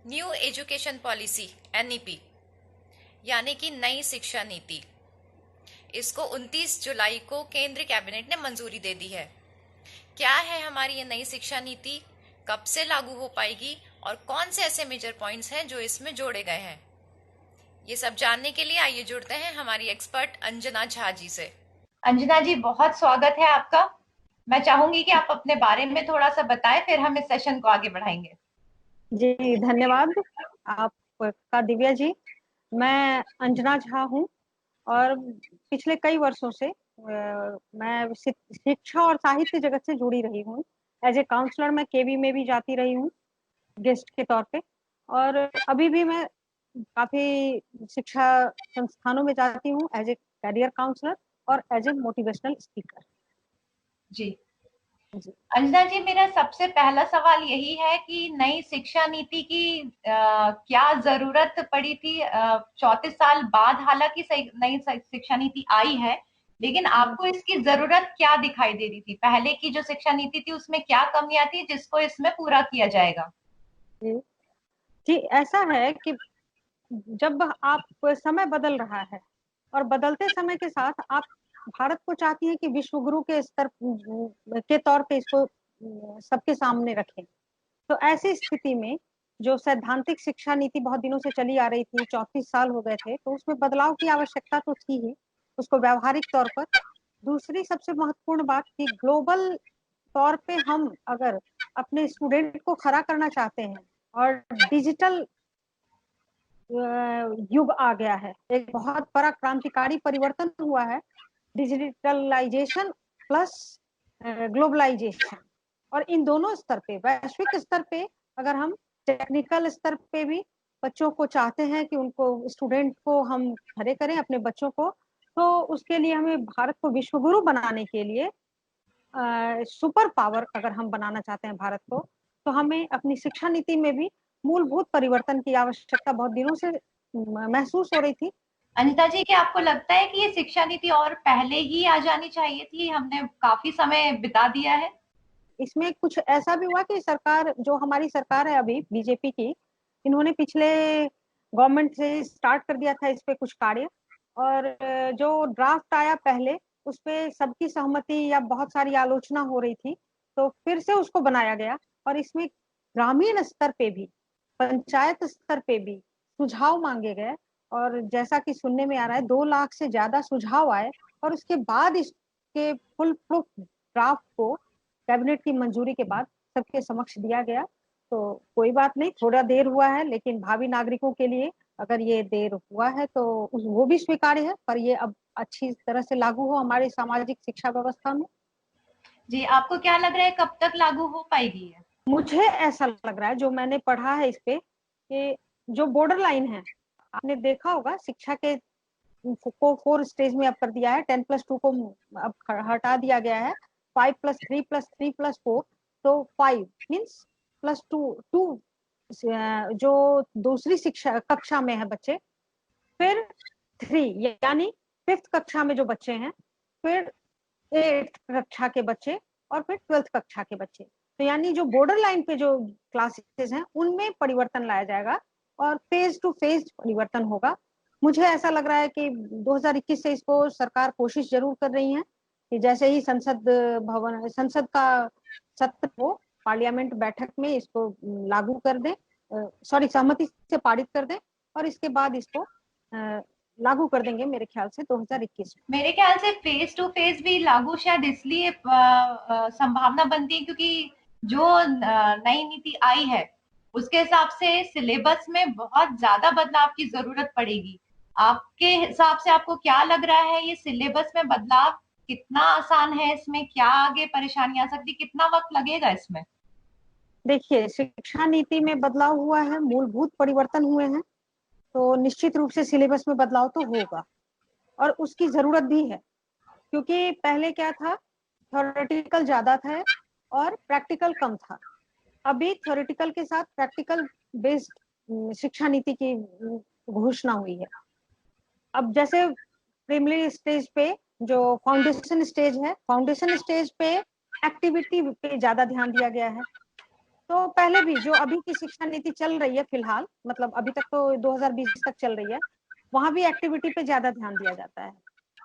New education policy NEP यानी कि नई शिक्षा नीति, इसको 29 जुलाई को केंद्रीय कैबिनेट ने मंजूरी दे दी है। क्या है हमारी ये नई शिक्षा नीति, कब से लागू हो पाएगी और कौन से ऐसे मेजर पॉइंट्स हैं जो इसमें जोड़े गए हैं, ये सब जानने के लिए आइए जुड़ते हैं हमारी एक्सपर्ट अंजना झा जी से। अंजना जी, बहुत स्वागत है आपका। मैं चाहूंगी कि आप अपने बारे में थोड़ा सा बताएं, फिर हम इस सेशन को आगे बढ़ाएंगे। जी धन्यवाद आपका दिव्या जी। मैं अंजना झा हूँ और पिछले कई वर्षों से मैं शिक्षा और साहित्य जगत से जुड़ी रही हूँ। एज ए काउंसलर मैं केवी में भी जाती रही हूँ गेस्ट के तौर पे, और अभी भी मैं काफी शिक्षा संस्थानों में जाती हूँ एज ए करियर काउंसलर और एज ए मोटिवेशनल स्पीकर। जी जी अंजना जी, मेरा सबसे पहला सवाल यही है कि नई शिक्षा नीति की क्या जरूरत पड़ी थी 34 साल बाद। हालांकि नई शिक्षा नीति आई है, लेकिन आपको इसकी जरूरत क्या दिखाई दे रही थी? पहले की जो शिक्षा नीति थी उसमें क्या कमियां थी जिसको इसमें पूरा किया जाएगा? जी जी, ऐसा है कि जब आप समय बदल रहा है और बदलते समय के साथ आप भारत को चाहती हैं कि विश्व गुरु के स्तर के तौर पे इसको सबके सामने रखें। तो ऐसी स्थिति में जो सैद्धांतिक शिक्षा नीति बहुत दिनों से चली आ रही थी, 34 साल हो गए थे, तो उसमें बदलाव की आवश्यकता तो थी ही, उसको व्यवहारिक तौर पर। दूसरी सबसे महत्वपूर्ण बात कि ग्लोबल तौर पे हम अगर अपने स्टूडेंट को खड़ा करना चाहते हैं और डिजिटल युग आ गया है, एक बहुत बड़ा क्रांतिकारी परिवर्तन हुआ है, डिजिटलाइजेशन प्लस ग्लोबलाइजेशन। और इन दोनों स्तर पे, वैश्विक स्तर पे, अगर हम टेक्निकल स्तर पे भी बच्चों को चाहते हैं कि उनको स्टूडेंट को हम खड़े करें अपने बच्चों को, तो उसके लिए हमें भारत को विश्वगुरु बनाने के लिए सुपर पावर अगर हम बनाना चाहते हैं भारत को, तो हमें अपनी शिक्षा नीति में भी मूलभूत परिवर्तन की आवश्यकता बहुत दिनों से महसूस हो रही थी। अनिता जी, क्या आपको लगता है कि ये शिक्षा नीति और पहले ही आ जानी चाहिए थी? हमने काफी समय बिता दिया है। इसमें कुछ ऐसा भी हुआ कि सरकार, जो हमारी सरकार है अभी बीजेपी की, इन्होंने पिछले गवर्नमेंट से स्टार्ट कर दिया था इस पे कुछ कार्य, और जो ड्राफ्ट आया पहले उस पे सबकी सहमति या बहुत सारी आलोचना हो रही थी, तो फिर से उसको बनाया गया। और इसमें ग्रामीण स्तर पे भी, पंचायत स्तर पे भी सुझाव मांगे गए, और जैसा कि सुनने में आ रहा है 2 लाख से ज्यादा सुझाव आए, और उसके बाद इसके फुल प्रूफ ड्राफ्ट को कैबिनेट की मंजूरी के बाद सबके समक्ष दिया गया। तो कोई बात नहीं, थोड़ा देर हुआ है, लेकिन भावी नागरिकों के लिए अगर ये देर हुआ है तो वो भी स्वीकार्य है, पर ये अब अच्छी तरह से लागू हो हमारी सामाजिक शिक्षा व्यवस्था में। जी, आपको क्या लग रहा है कब तक लागू हो पाएगी ये? मुझे ऐसा लग रहा है, जो मैंने पढ़ा है इस पे, कि जो बॉर्डर लाइन है, आपने देखा होगा शिक्षा के को 4 स्टेज में अब कर दिया है, 10+2 को अब हटा दिया गया है, 5+3+3+4, तो 5 मीन्स +2 जो दूसरी शिक्षा कक्षा में है बच्चे, फिर 3 यानी 5th कक्षा में जो बच्चे हैं, फिर 8th कक्षा के बच्चे, और फिर 12th कक्षा के बच्चे। तो यानी जो बॉर्डर लाइन पे जो क्लासेस हैं उनमें परिवर्तन लाया जाएगा और फेज टू फेज परिवर्तन होगा। मुझे ऐसा लग रहा है कि 2021 से इसको सरकार कोशिश जरूर कर रही है कि जैसे ही संसद का सत्र हो, पार्लियामेंट बैठक में इसको लागू कर दे, सॉरी सहमति से पारित कर दे, और इसके बाद इसको लागू कर देंगे मेरे ख्याल से 2021 में। मेरे ख्याल से फेज टू फेज भी लागू शायद इसलिए संभावना बनती है क्योंकि जो नई नीति आई है उसके हिसाब से सिलेबस में बहुत ज्यादा बदलाव की जरूरत पड़ेगी। आपके हिसाब से आपको क्या लग रहा है, ये सिलेबस में बदलाव कितना आसान है? इसमें क्या आगे परेशानी आ सकती, कितना वक्त लगेगा इसमें? देखिए, शिक्षा नीति में बदलाव हुआ है, मूलभूत परिवर्तन हुए हैं, तो निश्चित रूप से सिलेबस में बदलाव तो होगा, और उसकी जरूरत भी है। क्योंकि पहले क्या था, थ्योरेटिकल ज्यादा था और प्रैक्टिकल कम था। अभी थ्योरेटिकल के साथ प्रैक्टिकल बेस्ड शिक्षा नीति की घोषणा हुई है। अब जैसे प्रीलिमिनरी स्टेज पे जो फाउंडेशन स्टेज है, फाउंडेशन स्टेज पे एक्टिविटी पे ज्यादा ध्यान दिया गया है, तो पहले भी जो अभी की शिक्षा नीति चल रही है फिलहाल, मतलब अभी तक तो 2020 तक चल रही है, वहां भी एक्टिविटी पे ज्यादा ध्यान दिया जाता है।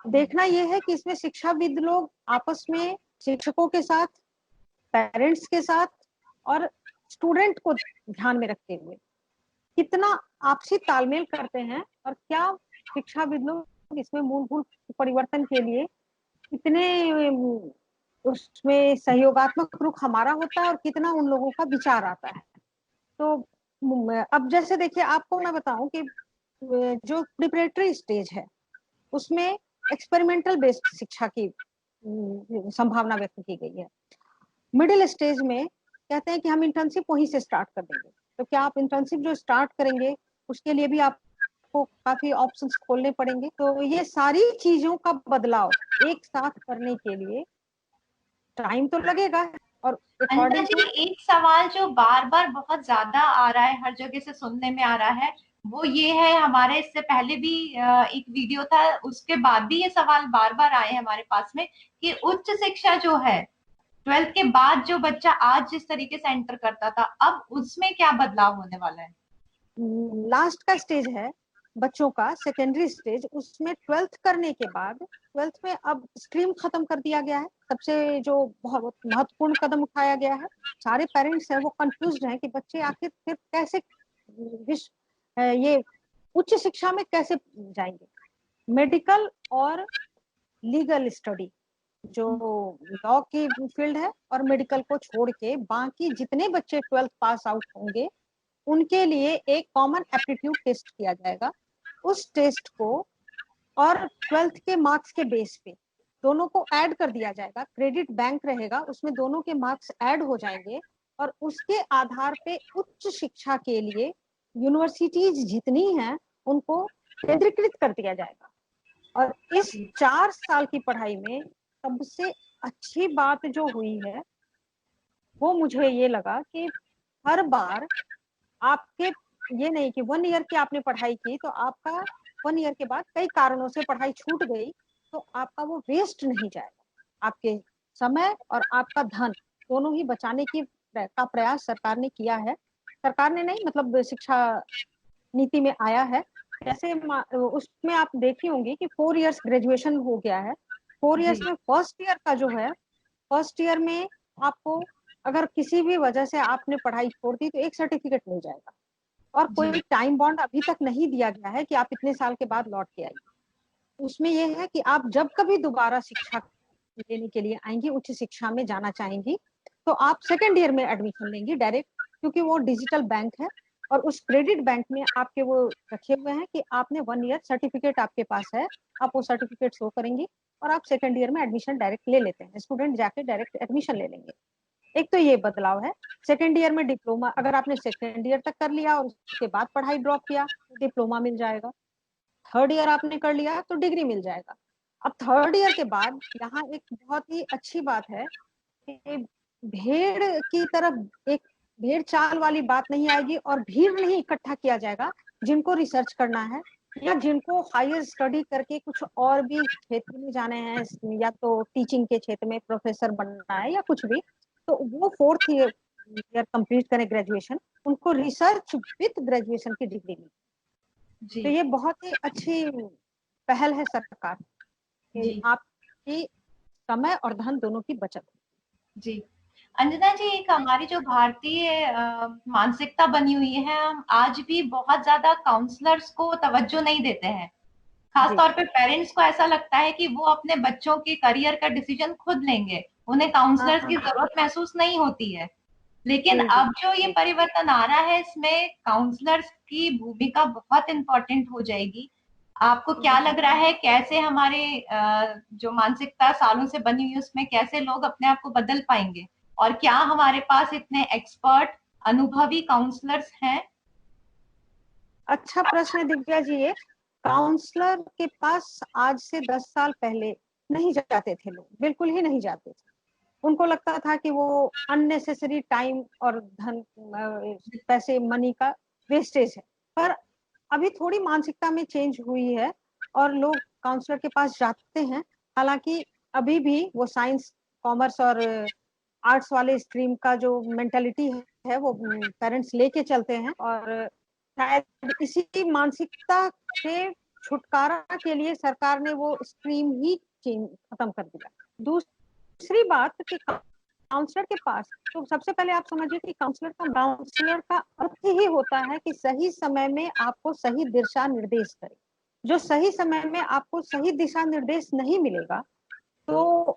देखना यह है कि इसमें शिक्षाविद लोग आपस में, शिक्षकों के साथ, पेरेंट्स के साथ और स्टूडेंट को ध्यान में रखते हुए कितना आपसी तालमेल करते हैं, और क्या शिक्षाविद लोग इसमें मूलभूत परिवर्तन के लिए कितने उसमें सहयोगात्मक रुख हमारा होता है और कितना उन लोगों का विचार आता है। तो अब जैसे देखिए, आपको मैं बताऊं कि जो प्रिपरेटरी स्टेज है उसमें एक्सपेरिमेंटल बेस्ड शिक्षा की संभावना व्यक्त की गई है। मिडिल स्टेज में कहते हैं कि हम इंटर्नशिप वहीं से स्टार्ट कर देंगे। तो क्या आप इंटर्नशिप जो स्टार्ट करेंगे उसके लिए भी आपको काफी ऑप्शंस खोलने पड़ेंगे। तो ये सारी चीजों का बदलाव एक साथ करने के लिए टाइम तो लगेगा, और अंजना अकॉर्डिंग जी, टू एक सवाल जो बार बार बहुत ज्यादा आ रहा है, हर जगह से सुनने में आ रहा है, वो ये है, हमारे इससे पहले भी एक वीडियो था, उसके बाद भी ये सवाल बार बार आए हमारे पास में, कि उच्च शिक्षा जो है, 12th के बाद जो बच्चा आज जिस तरीके से एंटर करता था, अब उसमें क्या बदलाव होने वाला है? लास्ट का स्टेज है बच्चों का, सेकेंडरी स्टेज, उसमें 12th करने के बाद 12th में अब स्ट्रीम खत्म कर दिया गया है। सबसे जो बहुत महत्वपूर्ण कदम उठाया गया है, सारे पेरेंट्स हैं वो कंफ्यूज हैं कि बच्चे आखिर फिर कैसे ये उच्च शिक्षा में कैसे जाएंगे। मेडिकल और लीगल स्टडी, जो लॉ की फील्ड है, और मेडिकल को छोड़ के बाकी जितने बच्चे 12th पास आउट होंगे उनके लिए एक कॉमन एप्टीट्यूड टेस्ट किया जाएगा। उस टेस्ट को और 12th के मार्क्स के बेस पे दोनों को ऐड कर दिया जाएगा। क्रेडिट बैंक रहेगा, उसमें दोनों के मार्क्स ऐड हो जाएंगे, और उसके आधार पे उच्च शिक्षा के लिए यूनिवर्सिटीज जितनी हैं उनको केंद्रीकृत कर दिया जाएगा। और इस 4 साल की पढ़ाई में सबसे अच्छी बात जो हुई है वो मुझे ये लगा कि हर बार आपके, ये नहीं कि 1 ईयर की आपने पढ़ाई की तो आपका 1 ईयर के बाद कई कारणों से पढ़ाई छूट गई तो आपका वो वेस्ट नहीं जाएगा। आपके समय और आपका धन दोनों ही बचाने की का प्रयास सरकार ने किया है। सरकार ने नहीं, मतलब शिक्षा नीति में आया है। जैसे उसमें आप देखी होंगी कि 4 इयर्स ग्रेजुएशन हो गया है। 4 इयर्स जी में फर्स्ट ईयर का जो है, फर्स्ट ईयर में आपको अगर किसी भी वजह से आपने पढ़ाई छोड़ दी तो एक सर्टिफिकेट मिल जाएगा, और जी कोई टाइम बॉन्ड अभी तक नहीं दिया गया है कि आप इतने साल के बाद लौट के आइए। उसमें यह है कि आप जब कभी दोबारा शिक्षा लेने के लिए आएंगी, उच्च शिक्षा में जाना चाहेंगी, तो आप सेकेंड ईयर में एडमिशन लेंगी डायरेक्ट, क्योंकि वो डिजिटल बैंक है, और उस क्रेडिट बैंक में आपके वो रखे हुए हैं कि आपने 1 ईयर सर्टिफिकेट आपके पास है, आप वो सर्टिफिकेट शो करेंगी और आप सेकेंड ईयर में एडमिशन डायरेक्ट ले लेते हैं। स्टूडेंट जाके डायरेक्ट एडमिशन ले लेंगे। एक तो ये बदलाव है। सेकेंड ईयर में डिप्लोमा, अगर आपने सेकेंड ईयर तक कर लिया और उसके बाद पढ़ाई ड्रॉप किया तो डिप्लोमा मिल जाएगा। थर्ड ईयर आपने कर लिया तो डिग्री मिल जाएगा। अब थर्ड ईयर के बाद यहाँ एक बहुत ही अच्छी बात है कि भेड़ की तरफ एक भेड़ चाल वाली बात नहीं आएगी, और भीड़ नहीं इकट्ठा किया जाएगा। जिनको रिसर्च करना है या जिनको हायर स्टडी करके कुछ और भी क्षेत्र में जाने हैं, या तो टीचिंग के क्षेत्र में प्रोफेसर बनना है या कुछ भी, तो वो 4th ईयर कंप्लीट करें ग्रेजुएशन, उनको रिसर्च विद ग्रेजुएशन की डिग्री मिले। जी तो ये बहुत ही अच्छी पहल है सरकार कि जी आपकी समय और धन दोनों की बचत। जी अंजना जी, एक हमारी जो भारतीय मानसिकता बनी हुई है, हम आज भी बहुत ज्यादा काउंसलर्स को तवज्जो नहीं देते हैं। खास जी तौर पे पेरेंट्स को ऐसा लगता है कि वो अपने बच्चों के करियर का डिसीजन खुद लेंगे, उन्हें हाँ काउंसलर्स हाँ की हाँ, जरूरत महसूस नहीं होती है। लेकिन जी जी अब जो ये जी परिवर्तन आ रहा है, इसमें काउंसलर्स की भूमिका बहुत इंपॉर्टेंट हो जाएगी। आपको क्या हम्म। लग रहा है, कैसे हमारे जो मानसिकता सालों से बनी हुई है उसमें कैसे लोग अपने आप को बदल पाएंगे, और क्या हमारे पास इतने एक्सपर्ट अनुभवी काउंसलर्स हैं? अच्छा प्रश्न है दिव्या जी ये। काउंसलर के पास आज से 10 साल पहले नहीं जाते थे लोग, बिल्कुल ही नहीं जाते थे। उनको लगता था कि वो अननेसेसरी टाइम और धन, पैसे, मनी का वेस्टेज है। पर अभी थोड़ी मानसिकता में चेंज हुई है और लोग काउंसलर के पास जाते हैं। हालांकि अभी भी वो साइंस, कॉमर्स और आर्ट्स वाले स्ट्रीम का जो मेंटेलिटी है है वो पेरेंट्स लेके चलते हैं, और शायद इसी मानसिकता से छुटकारा के लिए सरकार ने वो स्ट्रीम ही खत्म कर दिया। दूसरी बात कि काउंसलर के पास, तो सबसे पहले आप समझिए कि काउंसलर का अर्थ ही होता है कि सही समय में आपको सही दिशा निर्देश करे। जो सही समय में आपको सही दिशा निर्देश नहीं मिलेगा तो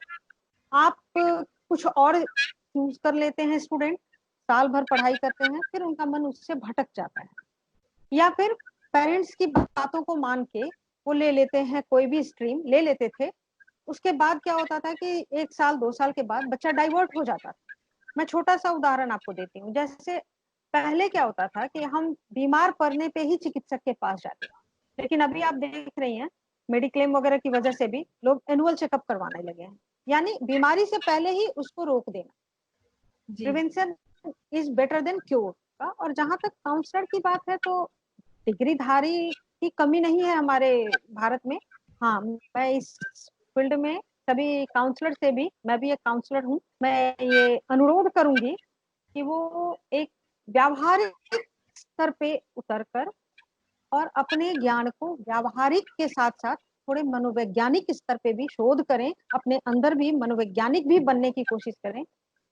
आप कुछ और चूज कर लेते हैं। स्टूडेंट साल भर पढ़ाई करते हैं, फिर उनका मन उससे भटक जाता है, या फिर पेरेंट्स की बातों को मान के वो ले लेते हैं, कोई भी स्ट्रीम ले लेते थे। उसके बाद क्या होता था कि 1 साल 2 साल के बाद बच्चा डाइवर्ट हो जाता था। मैं छोटा सा उदाहरण आपको देती हूँ। जैसे पहले क्या होता था कि हम बीमार पड़ने पे ही चिकित्सक के पास जाते थे, लेकिन अभी आप देख रही हैं मेडिक्लेम वगैरह की वजह से भी लोग एनुअल चेकअप करवाने लगे हैं, यानी बीमारी से पहले ही उसको रोक देना। जी prevention is better than cure का। और जहां तक काउंसलर की बात है तो डिग्रीधारी की कमी नहीं है हमारे भारत में। हाँ, मैं इस फील्ड में सभी काउंसलर से भी, मैं भी एक काउंसलर हूँ, मैं ये अनुरोध करूंगी कि वो एक व्यावहारिक स्तर पे उतरकर और अपने ज्ञान को व्यावहारिक के साथ साथ थोड़े मनोवैज्ञानिक स्तर पे भी शोध करें, अपने अंदर भी मनोवैज्ञानिक भी बनने की कोशिश करें।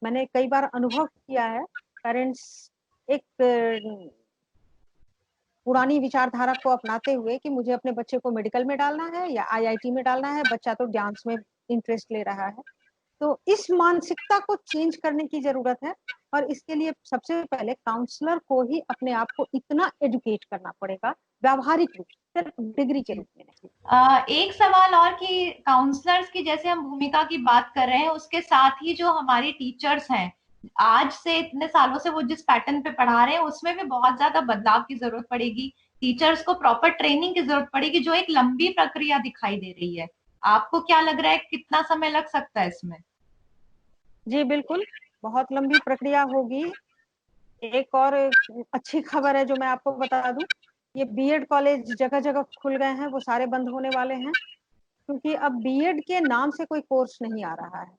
मैंने कई बार अनुभव किया है, पेरेंट्स एक पुरानी विचारधारा को अपनाते हुए कि मुझे अपने बच्चे को मेडिकल में डालना है या आईआईटी में डालना है, बच्चा तो डांस में इंटरेस्ट ले रहा है। तो इस मानसिकता को चेंज करने की जरूरत है, और इसके लिए सबसे पहले काउंसलर को ही अपने आप को इतना एजुकेट करना पड़ेगा, व्यावहारिक रूप से, सिर्फ डिग्री के जी। रूप में नहीं। एक सवाल और कि काउंसलर्स की जैसे हम भूमिका की बात कर रहे हैं, उसके साथ ही जो हमारे टीचर्स हैं, आज से इतने सालों से वो जिस पैटर्न पे पढ़ा रहे हैं उसमें भी बहुत ज्यादा बदलाव की जरूरत पड़ेगी। टीचर्स को प्रॉपर ट्रेनिंग की जरूरत पड़ेगी, जो एक लंबी प्रक्रिया दिखाई दे रही है। आपको क्या लग रहा है, कितना समय लग सकता है इसमें? जी बिल्कुल, बहुत लंबी प्रक्रिया होगी। एक और अच्छी खबर है जो मैं आपको बता दूं, ये बीएड कॉलेज जगह जगह खुल गए हैं, वो सारे बंद होने वाले हैं, क्योंकि अब बीएड के नाम से कोई कोर्स नहीं आ रहा है,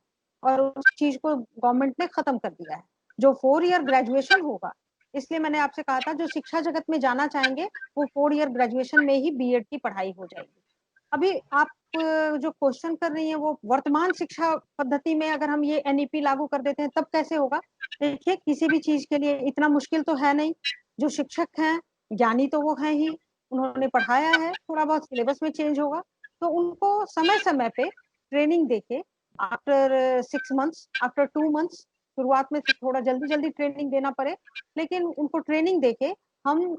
और उस चीज को गवर्नमेंट ने खत्म कर दिया है, जो 4 ईयर ग्रेजुएशन होगा। इसलिए मैंने आपसे कहा था जो शिक्षा जगत में जाना चाहेंगे वो 4 ईयर ग्रेजुएशन में ही बीएड की पढ़ाई हो जाएगी। अभी आप जो क्वेश्चन कर रही हैं वो वर्तमान शिक्षा पद्धति में अगर हम ये एनईपी लागू कर देते हैं तब कैसे होगा। देखिए, किसी भी चीज के लिए इतना मुश्किल तो है नहीं। जो शिक्षक हैं ज्ञानी तो वो हैं ही, उन्होंने पढ़ाया है, थोड़ा बहुत सिलेबस में चेंज होगा, तो उनको समय समय पे ट्रेनिंग देके आफ्टर 6 मंथ्स, आफ्टर 2 मंथ्स, शुरुआत में थोड़ा जल्दी जल्दी ट्रेनिंग देना पड़े, लेकिन उनको ट्रेनिंग देके हम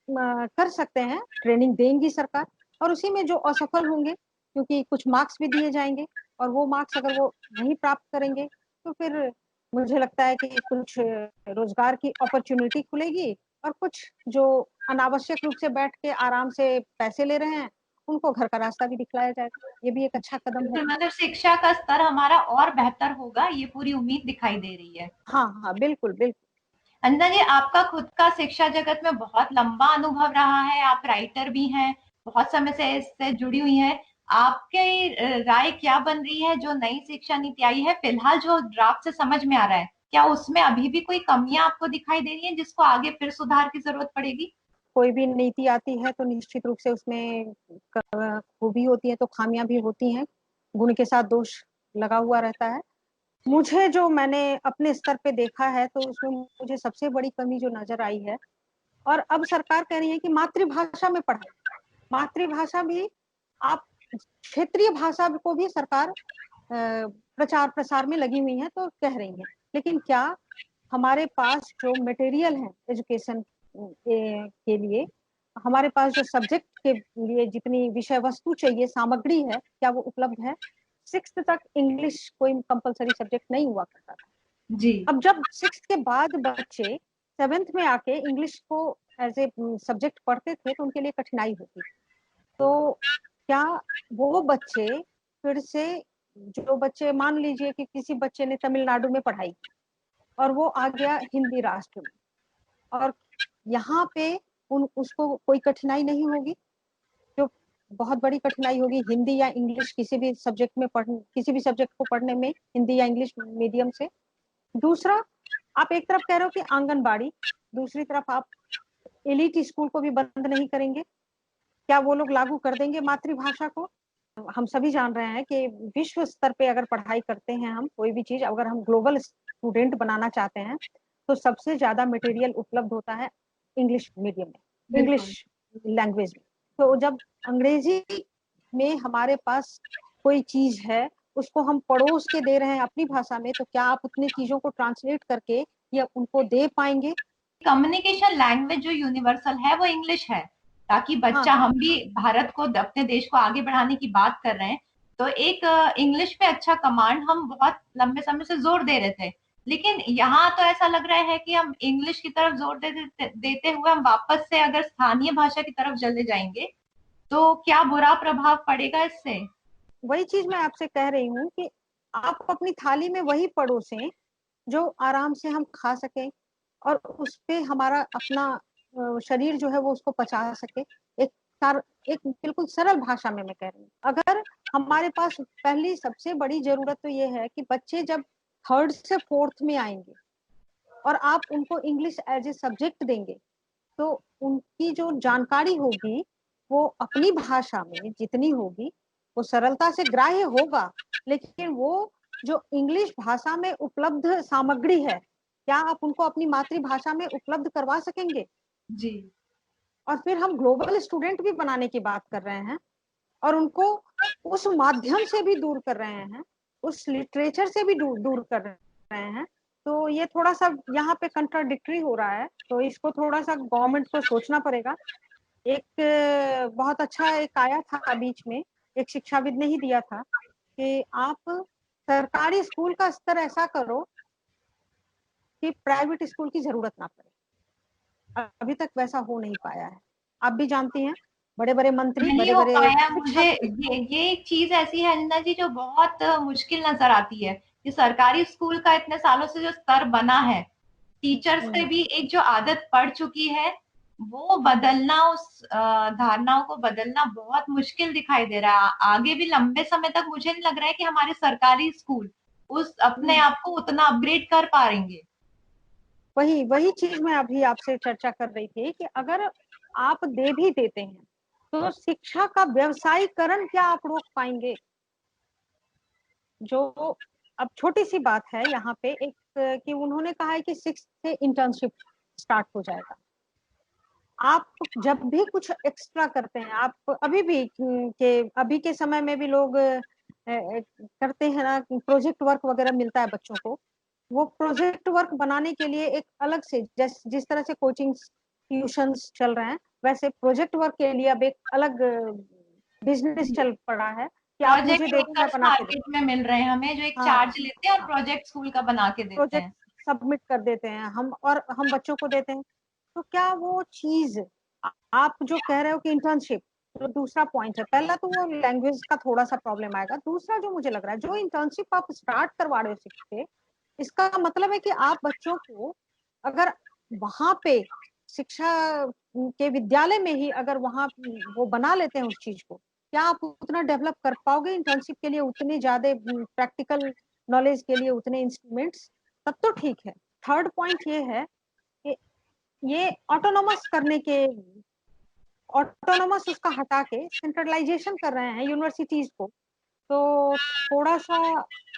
कर सकते हैं। ट्रेनिंग देंगी सरकार, और उसी में जो असफल होंगे, क्योंकि कुछ मार्क्स भी दिए जाएंगे, और वो मार्क्स अगर वो नहीं प्राप्त करेंगे तो फिर मुझे लगता है कि कुछ रोजगार की अपॉर्चुनिटी खुलेगी, और कुछ जो अनावश्यक रूप से बैठ के आराम से पैसे ले रहे हैं उनको घर का रास्ता भी दिखलाया जाएगा। ये भी एक अच्छा कदम बिल्कुल, होगा। मतलब शिक्षा का स्तर हमारा और बेहतर होगा, ये पूरी उम्मीद दिखाई दे रही है। हाँ हाँ, बिल्कुल बिल्कुल। अंजना जी, आपका खुद का शिक्षा जगत में बहुत लंबा अनुभव रहा है, आप राइटर भी हैं, बहुत समय से इससे जुड़ी हुई हैं। आपकी राय क्या बन रही है, जो नई शिक्षा नीति आई है फिलहाल, जो ड्राफ्ट से समझ में आ रहा है, क्या उसमें अभी भी कोई कमियां आपको दिखाई दे रही हैं जिसको आगे फिर सुधार की जरूरत पड़ेगी? कोई भी नीति आती है तो निश्चित रूप से उसमें खूबी होती है तो खामियां भी होती हैं, गुण के साथ दोष लगा हुआ रहता है। मुझे जो मैंने अपने स्तर पे देखा है तो उसमें मुझे सबसे बड़ी कमी जो नजर आई है, और अब सरकार कह रही है कि मातृभाषा में पढ़ाई, मातृभाषा भी आप, क्षेत्रीय भाषा को भी सरकार प्रचार प्रसार में लगी हुई है तो कह रही है, लेकिन क्या हमारे पास जो मटेरियल है एजुकेशन के लिए, हमारे पास जो सब्जेक्ट के लिए जितनी विषय वस्तु चाहिए, सामग्री है, क्या वो उपलब्ध है? 6th तक इंग्लिश कोई कंपलसरी सब्जेक्ट नहीं हुआ करता था। जी अब जब 6th के बाद बच्चे 7th में आके इंग्लिश को एज ए सब्जेक्ट पढ़ते थे तो उनके लिए कठिनाई होती थी। तो क्या वो बच्चे फिर से, जो बच्चे मान लीजिए कि किसी बच्चे ने तमिलनाडु में पढ़ाई की और वो आ गया हिंदी राष्ट्र में, और यहाँ पे उसको कोई कठिनाई नहीं होगी? जो बहुत बड़ी कठिनाई होगी हिंदी या इंग्लिश किसी भी सब्जेक्ट में किसी भी सब्जेक्ट को पढ़ने में, हिंदी या इंग्लिश मीडियम से। दूसरा, आप एक तरफ कह रहे हो कि आंगनबाड़ी, दूसरी तरफ आप एलिट स्कूल को भी बंद नहीं करेंगे। क्या वो लोग लागू कर देंगे मातृभाषा को? हम सभी जान रहे हैं कि विश्व स्तर पे अगर पढ़ाई करते हैं हम कोई भी चीज, अगर हम ग्लोबल स्टूडेंट बनाना चाहते हैं तो सबसे ज्यादा मटेरियल उपलब्ध होता है इंग्लिश मीडियम में, बिल्कुल। इंग्लिश लैंग्वेज में। तो जब अंग्रेजी में हमारे पास कोई चीज है उसको हम पड़ोस के दे रहे हैं अपनी भाषा में, तो क्या आप उतनी चीजों को ट्रांसलेट करके या उनको दे पाएंगे? कम्युनिकेशन लैंग्वेज जो यूनिवर्सल है वो इंग्लिश है, ताकि हाँ बच्चा, हम भी भारत को, अपने देश को आगे बढ़ाने की बात कर रहे हैं, तो एक इंग्लिश पे अच्छा कमांड हम बहुत लंबे समय से जोर दे रहे थे। लेकिन यहाँ तो ऐसा लग रहा है कि हम इंग्लिश की तरफ जोर देते हुए हम वापस से अगर स्थानीय भाषा की तरफ चले जाएंगे तो क्या बुरा प्रभाव पड़ेगा इससे? वही चीज मैं आपसे कह रही हूँ कि आप अपनी थाली में वही परोसें जो आराम से हम खा सकें और उस पे हमारा अपना शरीर जो है वो उसको पचा सके। एक एक बिल्कुल सरल भाषा में मैं कह रही हूँ। अगर हमारे पास पहली सबसे बड़ी जरूरत तो ये है कि बच्चे जब थर्ड से फोर्थ में आएंगे और आप उनको इंग्लिश एज ए सब्जेक्ट देंगे तो उनकी जो जानकारी होगी वो अपनी भाषा में जितनी होगी वो सरलता से ग्राह्य होगा। लेकिन वो जो इंग्लिश भाषा में उपलब्ध सामग्री है, क्या आप उनको अपनी मातृभाषा में उपलब्ध करवा सकेंगे? जी। और फिर हम ग्लोबल स्टूडेंट भी बनाने की बात कर रहे हैं और उनको उस माध्यम से भी दूर कर रहे हैं, उस लिटरेचर से भी दूर कर रहे हैं। तो ये थोड़ा सा यहाँ पे कंट्राडिक्टरी हो रहा है, तो इसको थोड़ा सा गवर्नमेंट को सोचना पड़ेगा। एक बहुत अच्छा एक आया था बीच में, एक शिक्षाविद ने ही दिया था कि आप सरकारी स्कूल का स्तर ऐसा करो कि प्राइवेट स्कूल की जरूरत ना पड़े। अभी तक वैसा हो नहीं पाया है। आप भी जानती हैं बड़े बड़े मंत्री, नहीं बड़े हो बड़े पाया। मुझे शिक्षक। ये एक चीज ऐसी है अंजना जी जो बहुत मुश्किल नजर आती है कि सरकारी स्कूल का इतने सालों से जो स्तर बना है, टीचर्स पे भी एक जो आदत पड़ चुकी है, वो बदलना, उस धारणाओं को बदलना बहुत मुश्किल दिखाई दे रहा है। आगे भी लंबे समय तक मुझे नहीं लग रहा है कि हमारे सरकारी स्कूल उस अपने आप को उतना अपग्रेड कर पाएंगे। वही वही चीज मैं अभी आपसे चर्चा कर रही थी कि अगर आप दे भी देते हैं तो शिक्षा का व्यवसायीकरण क्या आप रोक पाएंगे? जो अब छोटी सी बात है यहाँ पे एक कि उन्होंने कहा है कि 6 से इंटर्नशिप स्टार्ट हो जाएगा। आप जब भी कुछ एक्स्ट्रा करते हैं, आप अभी भी के अभी के समय में भी लोग करते हैं ना, प्रोजेक्ट वर्क वगैरह मिलता है बच्चों को। वो प्रोजेक्ट वर्क बनाने के लिए एक अलग से जिस तरह से कोचिंग ट्यूशंस चल रहे हैं, वैसे प्रोजेक्ट वर्क के लिए अब एक अलग बिजनेस चल पड़ा है कि आप मुझे प्रोजेक्ट दे दो मैं वर्कर्स बना के मार्केट देता में मिल रहे हैं हमें, जो एक हूँ। हाँ चार्ज लेते हैं और हाँ, प्रोजेक्ट स्कूल का बना के देते प्रोजेक्ट हैं। सबमिट कर देते हैं हम और हम बच्चों को देते हैं। तो क्या वो चीज आप जो कह रहे हो कि इंटर्नशिप, तो दूसरा पॉइंट है। पहला तो वो लैंग्वेज का थोड़ा सा प्रॉब्लम आएगा। दूसरा जो मुझे लग रहा है, जो इंटर्नशिप आप स्टार्ट करवा रहे हो सीखते, इसका मतलब है कि आप बच्चों को अगर वहां पे शिक्षा के विद्यालय में ही अगर वहां वो बना लेते हैं उस चीज को, क्या आप उतना डेवलप कर पाओगे इंटर्नशिप के लिए? उतने ज्यादा प्रैक्टिकल नॉलेज के लिए उतने इंस्ट्रूमेंट्स, तब तो ठीक है। थर्ड पॉइंट ये है कि ये ऑटोनोमस करने के, ऑटोनोमस उसका हटा के सेंट्रलाइजेशन कर रहे हैं यूनिवर्सिटीज को, तो थोड़ा सा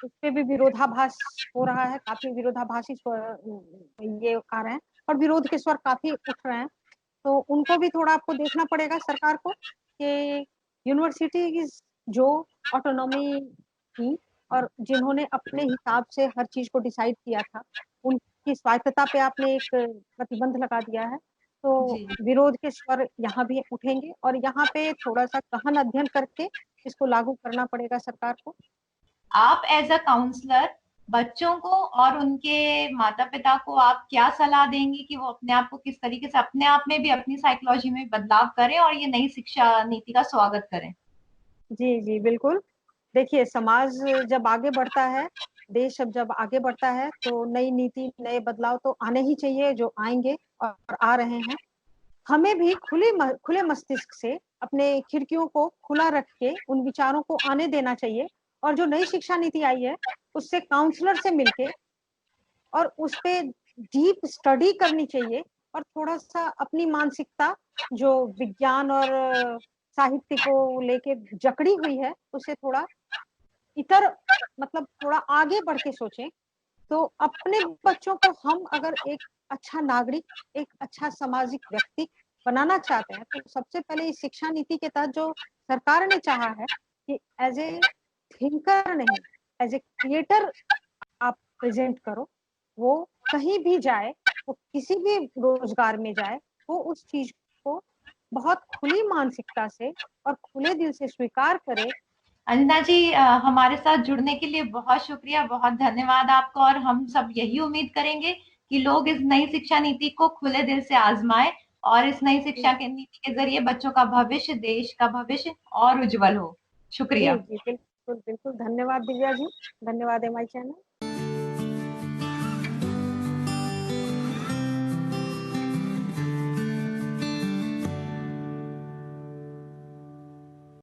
उस पे भी विरोधाभास हो रहा है। काफी विरोधाभासी ये आ रहे हैं और विरोध के स्वर काफी उठ रहे हैं। तो उनको भी थोड़ा आपको देखना पड़ेगा सरकार को कि यूनिवर्सिटी जो ऑटोनॉमी थी और जिन्होंने अपने हिसाब से हर चीज को डिसाइड किया था, उनकी स्वायत्तता पे आपने एक प्रतिबंध लगा दिया है। तो जी। विरोध के स्वर यहाँ भी उठेंगे और यहाँ पे थोड़ा सा गहन अध्ययन करके इसको लागू करना पड़ेगा सरकार को। आप एज अ काउंसलर बच्चों को और उनके माता पिता को आप क्या सलाह देंगी कि वो अपने आप को किस तरीके से, अपने आप में भी, अपनी साइकोलॉजी में बदलाव करें और ये नई शिक्षा नीति का स्वागत करें? जी जी बिल्कुल। देखिए, समाज जब आगे बढ़ता है, देश जब आगे बढ़ता है तो नई नीति नए बदलाव तो आने ही चाहिए, जो आएंगे और आ रहे हैं। हमें भी खुले मस्तिष्क से अपने खिड़कियों को खुला रख के उन विचारों को आने देना चाहिए। और जो नई शिक्षा नीति आई है उससे काउंसलर से मिलके और उस पे डीप स्टडी करनी चाहिए और थोड़ा सा अपनी मानसिकता जो विज्ञान और साहित्य को लेके जकड़ी हुई है उसे थोड़ा इतर मतलब थोड़ा आगे बढ़ के सोचें। तो अपने बच्चों को हम अगर एक अच्छा नागरिक, एक अच्छा सामाजिक व्यक्ति बनाना चाहते हैं तो सबसे पहले इस शिक्षा नीति के तहत जो सरकार ने चाहा है कि एज ए थिंकर नहीं, एज ए क्रिएटर आप प्रेजेंट करो। वो कहीं भी जाए, वो किसी भी रोजगार में जाए, वो उस चीज को बहुत खुली मानसिकता से और खुले दिल से स्वीकार करे। अंजना जी, हमारे साथ जुड़ने के लिए बहुत शुक्रिया, बहुत धन्यवाद आपका। और हम सब यही उम्मीद करेंगे कि लोग इस नई शिक्षा नीति को खुले दिल से आजमाएं और इस नई शिक्षा के नीति के जरिए बच्चों का भविष्य, देश का भविष्य और उज्जवल हो। जी शुक्रिया। जी बिल्कुल बिल्कुल, धन्यवाद दिव्या जी, धन्यवाद एमआई चैनल।